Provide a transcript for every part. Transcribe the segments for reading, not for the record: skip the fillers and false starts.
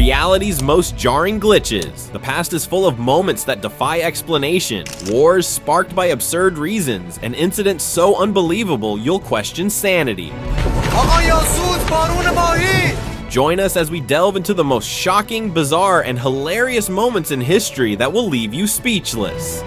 Reality's most jarring glitches. The past is full of moments that defy explanation, wars sparked by absurd reasons, and incidents so unbelievable you'll question sanity. Join us as we delve into the most shocking, bizarre, and hilarious moments in history that will leave you speechless.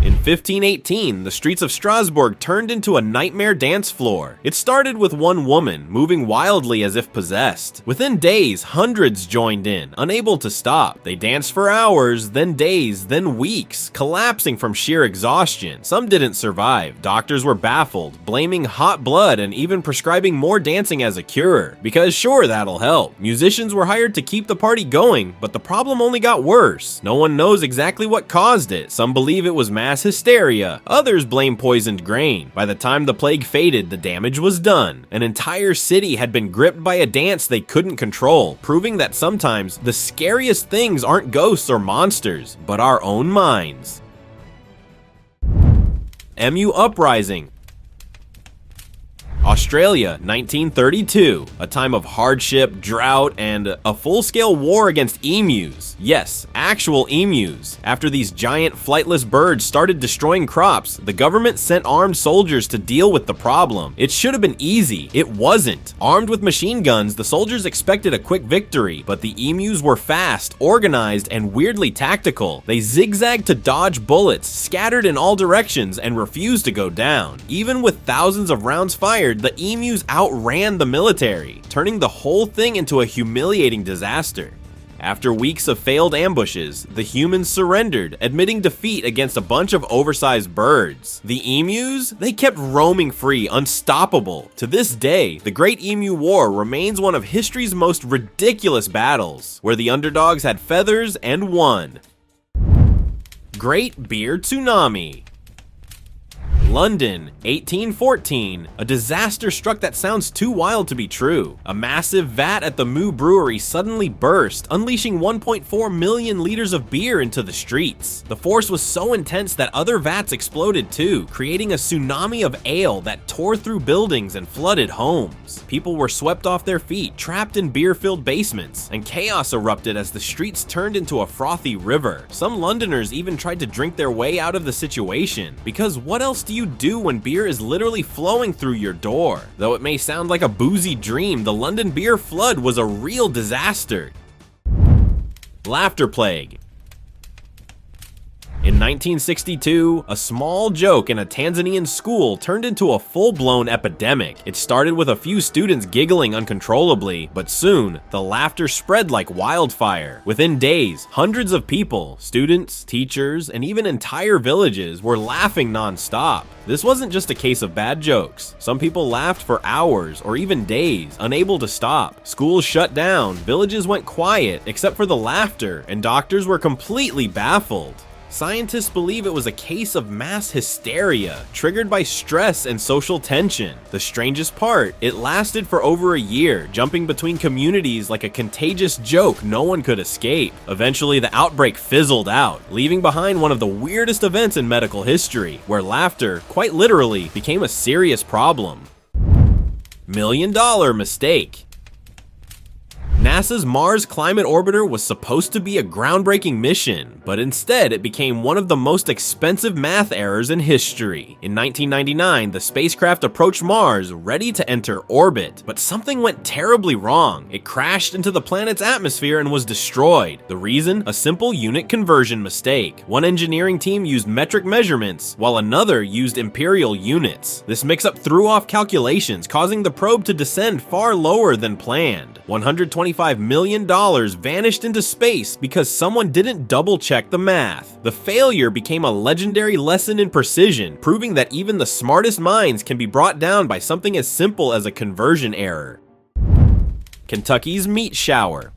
In 1518, the streets of Strasbourg turned into a nightmare dance floor. It started with one woman, moving wildly as if possessed. Within days, hundreds joined in, unable to stop. They danced for hours, then days, then weeks, collapsing from sheer exhaustion. Some didn't survive. Doctors were baffled, blaming hot blood and even prescribing more dancing as a cure. Because sure, that'll help. Musicians were hired to keep the party going, but the problem only got worse. No one knows exactly what caused it. Some believe it was mass hysteria. Others blame poisoned grain. By the time the plague faded, the damage was done. An entire city had been gripped by a dance they couldn't control, proving that sometimes the scariest things aren't ghosts or monsters, but our own minds. MU Uprising. Australia, 1932, a time of hardship, drought, and a full-scale war against emus. Yes, actual emus. After these giant flightless birds started destroying crops, the government sent armed soldiers to deal with the problem. It should have been easy. It wasn't. Armed with machine guns, the soldiers expected a quick victory, but the emus were fast, organized, and weirdly tactical. They zigzagged to dodge bullets, scattered in all directions, and refused to go down. Even with thousands of rounds fired, the emus outran the military, turning the whole thing into a humiliating disaster. After weeks of failed ambushes, the humans surrendered, admitting defeat against a bunch of oversized birds. The emus? They kept roaming free, unstoppable. To this day, the Great Emu War remains one of history's most ridiculous battles, where the underdogs had feathers and won. Great Beer Tsunami. London, 1814. A disaster struck that sounds too wild to be true. A massive vat at the Moo Brewery suddenly burst, unleashing 1.4 million liters of beer into the streets. The force was so intense that other vats exploded too, creating a tsunami of ale that tore through buildings and flooded homes. People were swept off their feet, trapped in beer-filled basements, and chaos erupted as the streets turned into a frothy river. Some Londoners even tried to drink their way out of the situation, because what else do you do when beer is literally flowing through your door? Though it may sound like a boozy dream, the London beer flood was a real disaster. Laughter plague. In 1962, a small joke in a Tanzanian school turned into a full-blown epidemic. It started with a few students giggling uncontrollably, but soon, the laughter spread like wildfire. Within days, hundreds of people, students, teachers, and even entire villages were laughing non-stop. This wasn't just a case of bad jokes. Some people laughed for hours or even days, unable to stop. Schools shut down, villages went quiet except for the laughter, and doctors were completely baffled. Scientists believe it was a case of mass hysteria, triggered by stress and social tension. The strangest part, it lasted for over a year, jumping between communities like a contagious joke no one could escape. Eventually, the outbreak fizzled out, leaving behind one of the weirdest events in medical history, where laughter, quite literally, became a serious problem. $1 million mistake. NASA's Mars Climate Orbiter was supposed to be a groundbreaking mission, but instead it became one of the most expensive math errors in history. In 1999, the spacecraft approached Mars, ready to enter orbit, but something went terribly wrong. It crashed into the planet's atmosphere and was destroyed. The reason? A simple unit conversion mistake. One engineering team used metric measurements, while another used imperial units. This mix-up threw off calculations, causing the probe to descend far lower than planned. $125 million vanished into space because someone didn't double-check the math. The failure became a legendary lesson in precision, proving that even the smartest minds can be brought down by something as simple as a conversion error. Kentucky's meat shower.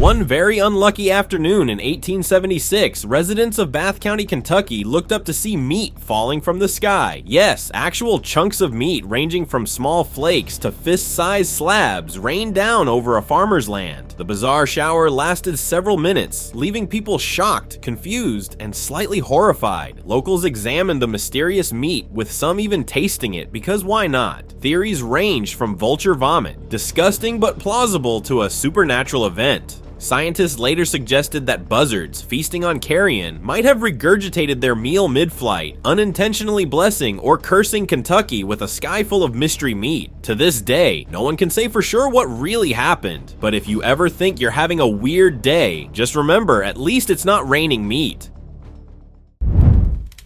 One very unlucky afternoon in 1876, residents of Bath County, Kentucky looked up to see meat falling from the sky. Yes, actual chunks of meat ranging from small flakes to fist-sized slabs rained down over a farmer's land. The bizarre shower lasted several minutes, leaving people shocked, confused, and slightly horrified. Locals examined the mysterious meat, with some even tasting it, because why not? Theories ranged from vulture vomit, disgusting but plausible, to a supernatural event. Scientists later suggested that buzzards, feasting on carrion, might have regurgitated their meal mid-flight, unintentionally blessing or cursing Kentucky with a sky full of mystery meat. To this day, no one can say for sure what really happened, but if you ever think you're having a weird day, just remember, at least it's not raining meat.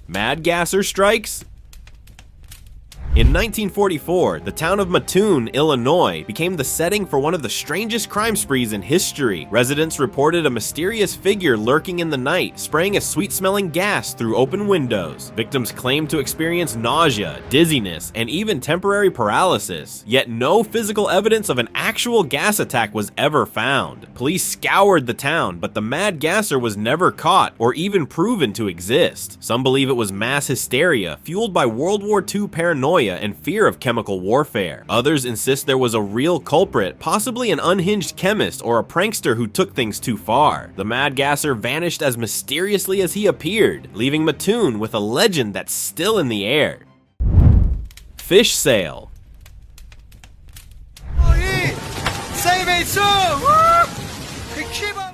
Mad gasser strikes? In 1944, the town of Mattoon, Illinois, became the setting for one of the strangest crime sprees in history. Residents reported a mysterious figure lurking in the night, spraying a sweet-smelling gas through open windows. Victims claimed to experience nausea, dizziness, and even temporary paralysis, yet no physical evidence of an actual gas attack was ever found. Police scoured the town, but the mad gasser was never caught or even proven to exist. Some believe it was mass hysteria, fueled by World War II paranoia and fear of chemical warfare. Others insist there was a real culprit, possibly an unhinged chemist or a prankster who took things too far. The mad gasser vanished as mysteriously as he appeared, leaving Mattoon with a legend that's still in the air. Fish sale.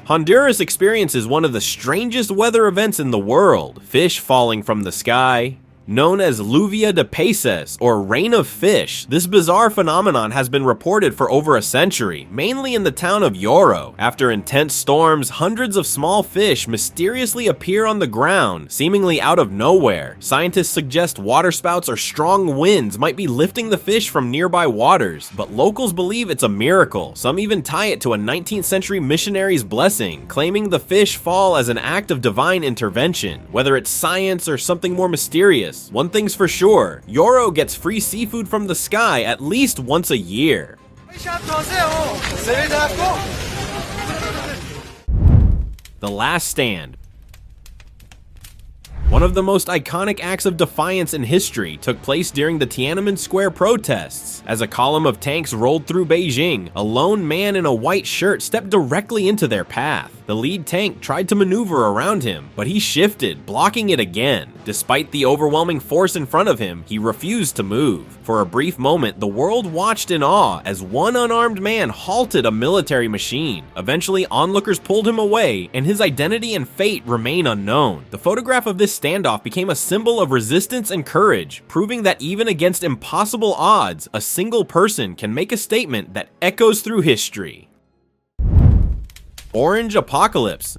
Honduras experiences one of the strangest weather events in the world, fish falling from the sky. Known as lluvia de peces, or rain of fish, this bizarre phenomenon has been reported for over a century, mainly in the town of Yoro. After intense storms, hundreds of small fish mysteriously appear on the ground, seemingly out of nowhere. Scientists suggest waterspouts or strong winds might be lifting the fish from nearby waters, but locals believe it's a miracle. Some even tie it to a 19th century missionary's blessing, claiming the fish fall as an act of divine intervention. Whether it's science or something more mysterious, one thing's for sure, Yoro gets free seafood from the sky at least once a year. The Last Stand. One of the most iconic acts of defiance in history took place during the Tiananmen Square protests. As a column of tanks rolled through Beijing, a lone man in a white shirt stepped directly into their path. The lead tank tried to maneuver around him, but he shifted, blocking it again. Despite the overwhelming force in front of him, he refused to move. For a brief moment, the world watched in awe as one unarmed man halted a military machine. Eventually, onlookers pulled him away, and his identity and fate remain unknown. The photograph of this standoff became a symbol of resistance and courage, proving that even against impossible odds, a single person can make a statement that echoes through history. Orange Apocalypse.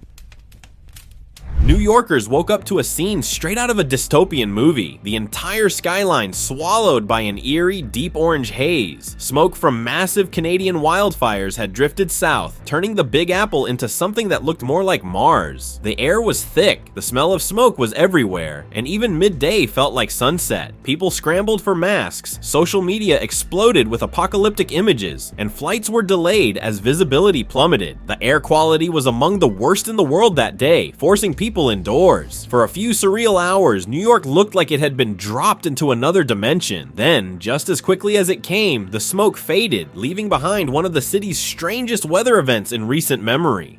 New Yorkers woke up to a scene straight out of a dystopian movie. The entire skyline swallowed by an eerie, deep orange haze. Smoke from massive Canadian wildfires had drifted south, turning the Big Apple into something that looked more like Mars. The air was thick, the smell of smoke was everywhere, and even midday felt like sunset. People scrambled for masks, social media exploded with apocalyptic images, and flights were delayed as visibility plummeted. The air quality was among the worst in the world that day, forcing people indoors. For a few surreal hours, New York looked like it had been dropped into another dimension. Then, just as quickly as it came, the smoke faded, leaving behind one of the city's strangest weather events in recent memory.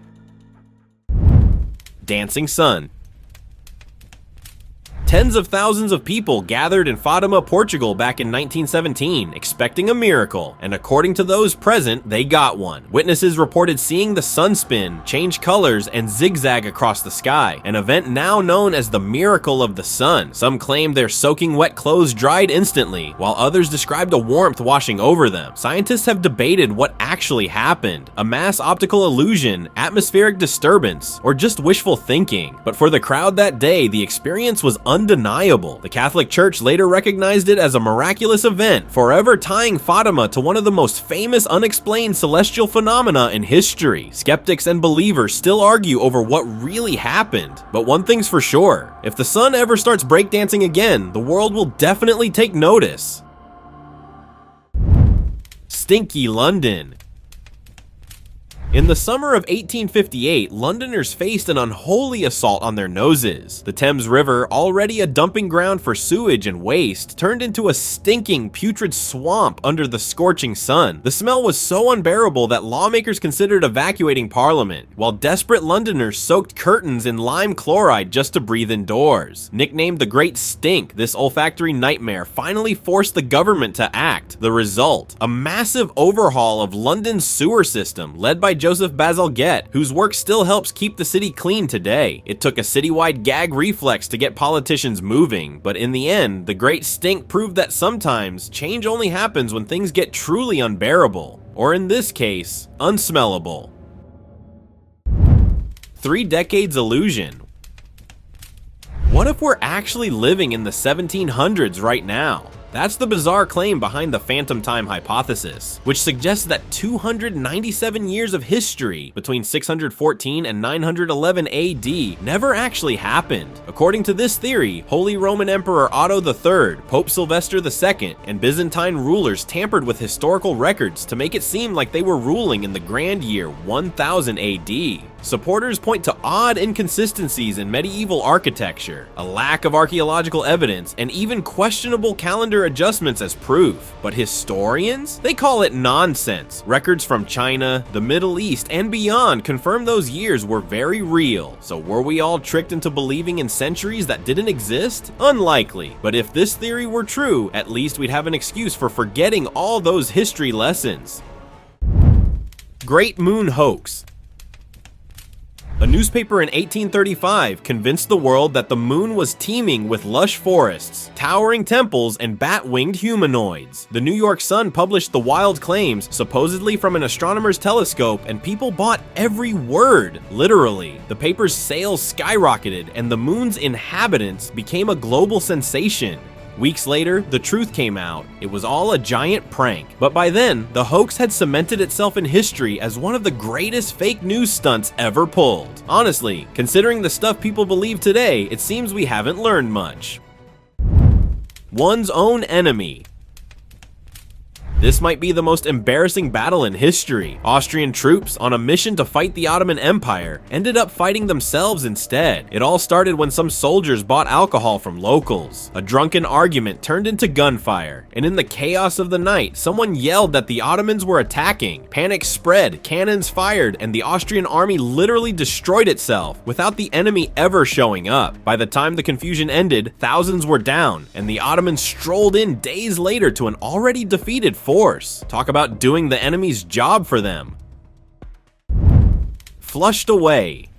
Dancing Sun. Tens of thousands of people gathered in Fatima, Portugal back in 1917, expecting a miracle, and according to those present, they got one. Witnesses reported seeing the sun spin, change colors, and zigzag across the sky, an event now known as the Miracle of the Sun. Some claimed their soaking wet clothes dried instantly, while others described a warmth washing over them. Scientists have debated what actually happened, a mass optical illusion, atmospheric disturbance, or just wishful thinking. But for the crowd that day, the experience was undeniable. The Catholic Church later recognized it as a miraculous event, forever tying Fatima to one of the most famous unexplained celestial phenomena in history. Skeptics and believers still argue over what really happened, but one thing's for sure, if the sun ever starts breakdancing again, the world will definitely take notice. Stinky London. In the summer of 1858, Londoners faced an unholy assault on their noses. The Thames River, already a dumping ground for sewage and waste, turned into a stinking, putrid swamp under the scorching sun. The smell was so unbearable that lawmakers considered evacuating Parliament, while desperate Londoners soaked curtains in lime chloride just to breathe indoors. Nicknamed the Great Stink, this olfactory nightmare finally forced the government to act. The result? A massive overhaul of London's sewer system, led by Joseph Bazalgette, whose work still helps keep the city clean today. It took a citywide gag reflex to get politicians moving, but in the end, the Great Stink proved that sometimes change only happens when things get truly unbearable, or in this case, unsmellable. 3 Decades Illusion. What if we're actually living in the 1700s right now? That's the bizarre claim behind the phantom time hypothesis, which suggests that 297 years of history between 614 and 911 AD never actually happened. According to this theory, Holy Roman Emperor Otto III, Pope Sylvester II, and Byzantine rulers tampered with historical records to make it seem like they were ruling in the grand year 1000 AD. Supporters point to odd inconsistencies in medieval architecture, a lack of archaeological evidence, and even questionable calendar adjustments as proof. But historians? They call it nonsense. Records from China, the Middle East, and beyond confirm those years were very real. So were we all tricked into believing in centuries that didn't exist? Unlikely. But if this theory were true, at least we'd have an excuse for forgetting all those history lessons. Great Moon Hoax. A newspaper in 1835 convinced the world that the moon was teeming with lush forests, towering temples, and bat-winged humanoids. The New York Sun published the wild claims, supposedly from an astronomer's telescope, and people bought every word, literally. The paper's sales skyrocketed, and the moon's inhabitants became a global sensation. Weeks later, the truth came out. It was all a giant prank. But by then, the hoax had cemented itself in history as one of the greatest fake news stunts ever pulled. Honestly, considering the stuff people believe today, it seems we haven't learned much. One's own enemy. This might be the most embarrassing battle in history. Austrian troops, on a mission to fight the Ottoman Empire, ended up fighting themselves instead. It all started when some soldiers bought alcohol from locals. A drunken argument turned into gunfire, and in the chaos of the night, someone yelled that the Ottomans were attacking. Panic spread, cannons fired, and the Austrian army literally destroyed itself, without the enemy ever showing up. By the time the confusion ended, thousands were down, and the Ottomans strolled in days later to an already defeated force. Talk about doing the enemy's job for them. Flushed away.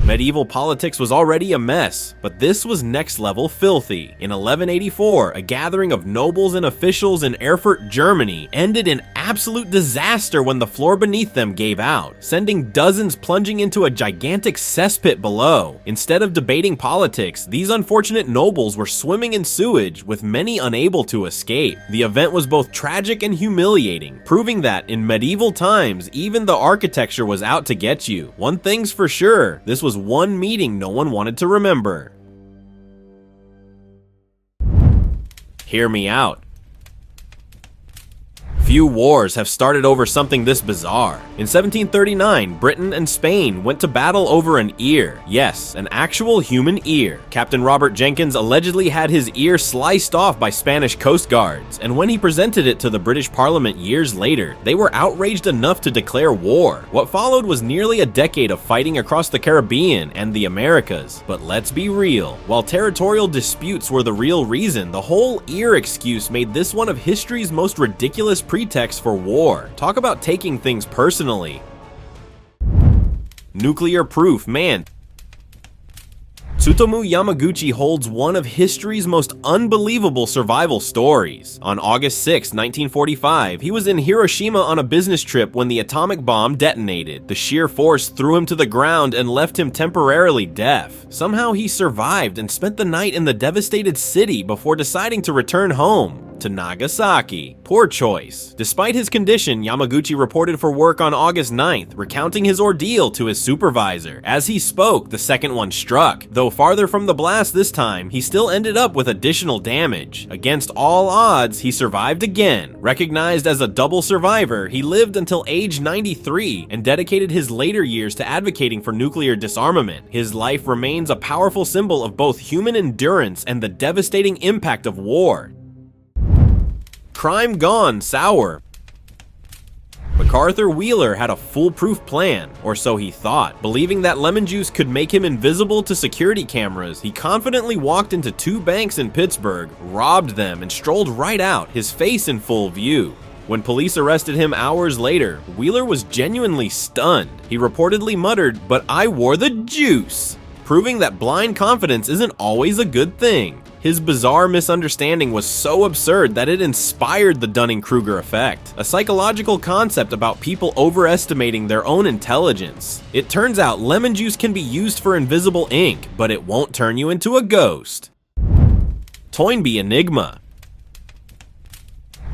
Medieval politics was already a mess, but this was next level filthy. In 1184, a gathering of nobles and officials in Erfurt, Germany, ended in absolute disaster when the floor beneath them gave out, sending dozens plunging into a gigantic cesspit below. Instead of debating politics, these unfortunate nobles were swimming in sewage, with many unable to escape. The event was both tragic and humiliating, proving that in medieval times, even the architecture was out to get you. One thing's for sure, this was one meeting no one wanted to remember. Hear me out. Few wars have started over something this bizarre. In 1739, Britain and Spain went to battle over an ear. Yes, an actual human ear. Captain Robert Jenkins allegedly had his ear sliced off by Spanish coast guards, and when he presented it to the British Parliament years later, they were outraged enough to declare war. What followed was nearly a decade of fighting across the Caribbean and the Americas. But let's be real, while territorial disputes were the real reason, the whole ear excuse made this one of history's most ridiculous pretext for war. Talk about taking things personally. Nuclear proof, man. Tsutomu Yamaguchi holds one of history's most unbelievable survival stories. On August 6, 1945, he was in Hiroshima on a business trip when the atomic bomb detonated. The sheer force threw him to the ground and left him temporarily deaf. Somehow he survived and spent the night in the devastated city before deciding to return home. to Nagasaki. Poor choice. Despite his condition, Yamaguchi reported for work on August 9th, recounting his ordeal to his supervisor. As he spoke, the second one struck. Though farther from the blast this time, he still ended up with additional damage. Against all odds, he survived again. Recognized as a double survivor, he lived until age 93 and dedicated his later years to advocating for nuclear disarmament. His life remains a powerful symbol of both human endurance and the devastating impact of war. Crime gone sour. MacArthur Wheeler had a foolproof plan, or so he thought. Believing that lemon juice could make him invisible to security cameras, he confidently walked into two banks in Pittsburgh, robbed them, and strolled right out, his face in full view. When police arrested him hours later, Wheeler was genuinely stunned. He reportedly muttered, "But I wore the juice," proving that blind confidence isn't always a good thing. His bizarre misunderstanding was so absurd that it inspired the Dunning-Kruger effect, a psychological concept about people overestimating their own intelligence. It turns out lemon juice can be used for invisible ink, but it won't turn you into a ghost. Toynbee Enigma.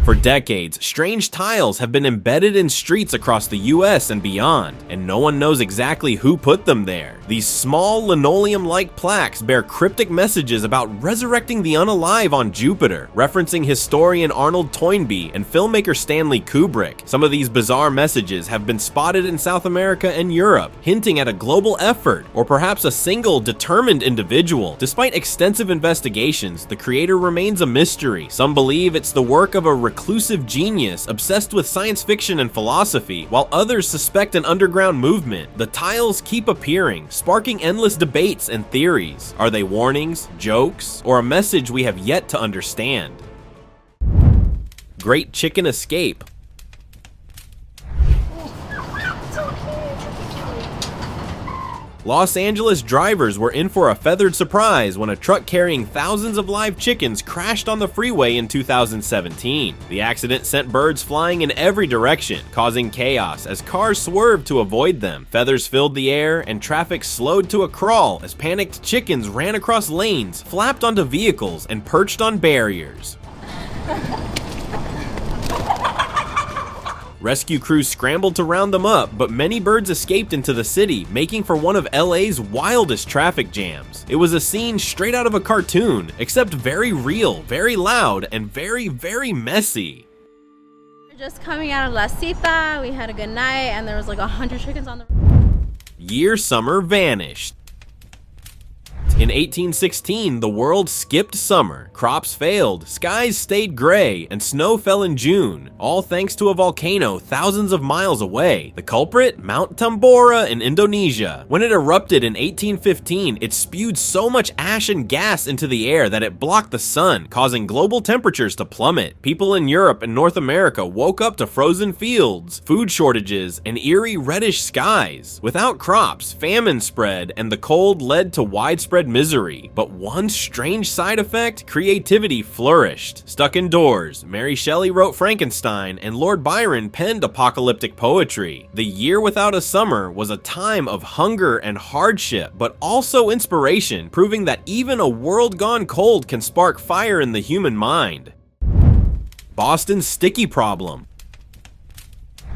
For decades, strange tiles have been embedded in streets across the US and beyond, and no one knows exactly who put them there. These small linoleum-like plaques bear cryptic messages about resurrecting the unalive on Jupiter, referencing historian Arnold Toynbee and filmmaker Stanley Kubrick. Some of these bizarre messages have been spotted in South America and Europe, hinting at a global effort, or perhaps a single, determined individual. Despite extensive investigations, the creator remains a mystery. Some believe it's the work of a reclusive genius obsessed with science fiction and philosophy, while others suspect an underground movement. The tiles keep appearing, sparking endless debates and theories. Are they warnings, jokes, or a message we have yet to understand? Great Chicken Escape. Los Angeles drivers were in for a feathered surprise when a truck carrying thousands of live chickens crashed on the freeway in 2017. The accident sent birds flying in every direction, causing chaos as cars swerved to avoid them. Feathers filled the air, and traffic slowed to a crawl as panicked chickens ran across lanes, flapped onto vehicles, and perched on barriers. Rescue crews scrambled to round them up, but many birds escaped into the city, making for one of LA's wildest traffic jams. It was a scene straight out of a cartoon, except very real, very loud, and very, very messy. We're just coming out of La Cita, we had a good night, and there was like 100 chickens on the... Year summer vanished. In 1816, the world skipped summer, crops failed, skies stayed gray, and snow fell in June, all thanks to a volcano thousands of miles away. The culprit? Mount Tambora in Indonesia. When it erupted in 1815, it spewed so much ash and gas into the air that it blocked the sun, causing global temperatures to plummet. People in Europe and North America woke up to frozen fields, food shortages, and eerie reddish skies. Without crops, famine spread, and the cold led to widespread misery. But one strange side effect, creativity flourished. Stuck indoors, Mary Shelley wrote Frankenstein, and Lord Byron penned apocalyptic poetry. The year without a summer was a time of hunger and hardship, but also inspiration, proving that even a world gone cold can spark fire in the human mind. Boston's sticky problem.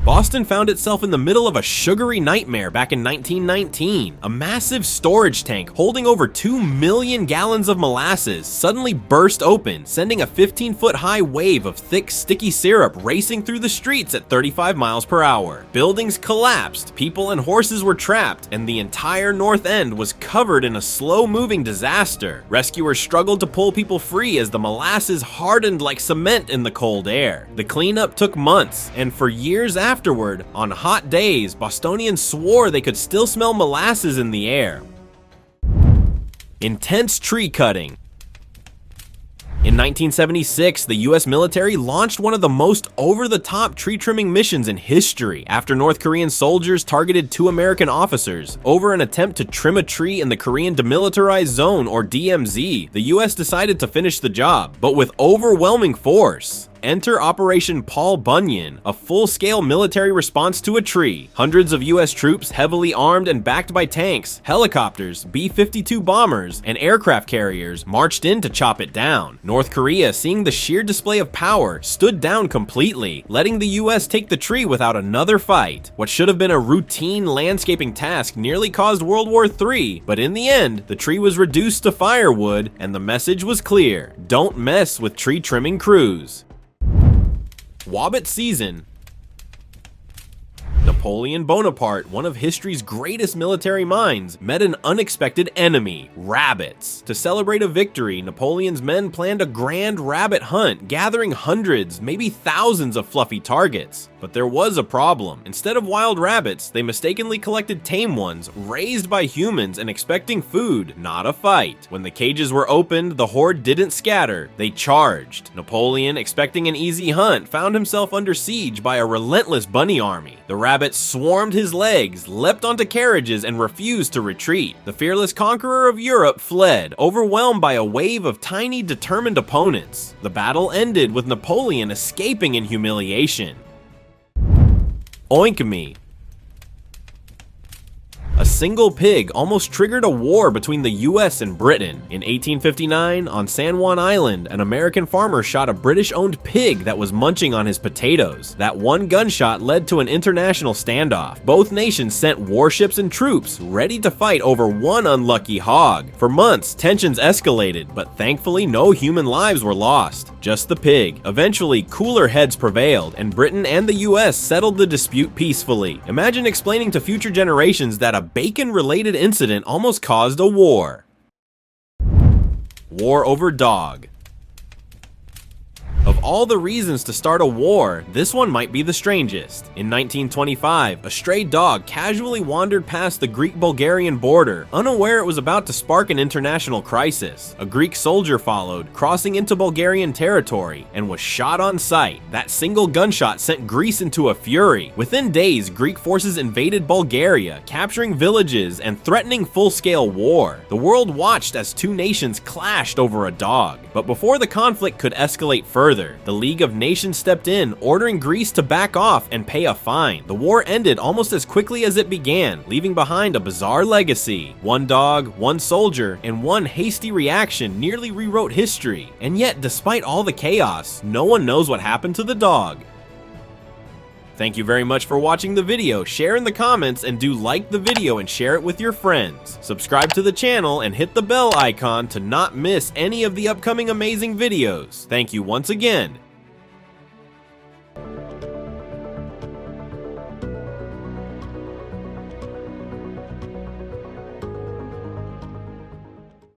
Boston found itself in the middle of a sugary nightmare back in 1919. A massive storage tank holding over 2 million gallons of molasses suddenly burst open, sending a 15-foot high wave of thick, sticky syrup racing through the streets at 35 miles per hour. Buildings collapsed, people and horses were trapped, and the entire North End was covered in a slow-moving disaster. Rescuers struggled to pull people free as the molasses hardened like cement in the cold air. The cleanup took months, and for years afterward, on hot days, Bostonians swore they could still smell molasses in the air. Intense tree cutting. In 1976, the US military launched one of the most over-the-top tree trimming missions in history after North Korean soldiers targeted 2 American officers over an attempt to trim a tree in the Korean Demilitarized Zone, or DMZ. The US decided to finish the job, but with overwhelming force. Enter Operation Paul Bunyan, a full-scale military response to a tree. Hundreds of US troops, heavily armed and backed by tanks, helicopters, B-52 bombers, and aircraft carriers marched in to chop it down. North Korea, seeing the sheer display of power, stood down completely, letting the US take the tree without another fight. What should have been a routine landscaping task nearly caused World War III, but in the end, the tree was reduced to firewood, and the message was clear: don't mess with tree trimming crews. Wobbit season. Napoleon Bonaparte, one of history's greatest military minds, met an unexpected enemy: rabbits. To celebrate a victory, Napoleon's men planned a grand rabbit hunt, gathering hundreds, maybe thousands of fluffy targets. But there was a problem. Instead of wild rabbits, they mistakenly collected tame ones, raised by humans and expecting food, not a fight. When the cages were opened, the horde didn't scatter, they charged. Napoleon, expecting an easy hunt, found himself under siege by a relentless bunny army. The rabbits swarmed his legs, leapt onto carriages, and refused to retreat. The fearless conqueror of Europe fled, overwhelmed by a wave of tiny, determined opponents. The battle ended with Napoleon escaping in humiliation. Oink me. A single pig almost triggered a war between the US and Britain. In 1859, on San Juan Island, an American farmer shot a British-owned pig that was munching on his potatoes. That one gunshot led to an international standoff. Both nations sent warships and troops, ready to fight over one unlucky hog. For months, tensions escalated, but thankfully no human lives were lost. Just the pig. Eventually, cooler heads prevailed, and Britain and the US settled the dispute peacefully. Imagine explaining to future generations that a bacon-related incident almost caused a war. War over dog. Of all the reasons to start a war, this one might be the strangest. In 1925, a stray dog casually wandered past the Greek-Bulgarian border, unaware it was about to spark an international crisis. A Greek soldier followed, crossing into Bulgarian territory, and was shot on sight. That single gunshot sent Greece into a fury. Within days, Greek forces invaded Bulgaria, capturing villages and threatening full-scale war. The world watched as two nations clashed over a dog. But before the conflict could escalate further, the League of Nations stepped in, ordering Greece to back off and pay a fine. The war ended almost as quickly as it began, leaving behind a bizarre legacy. One dog, one soldier, and one hasty reaction nearly rewrote history. And yet, despite all the chaos, no one knows what happened to the dog. Thank you very much for watching the video. Share in the comments and do like the video and share it with your friends. Subscribe to the channel and hit the bell icon to not miss any of the upcoming amazing videos. Thank you once again,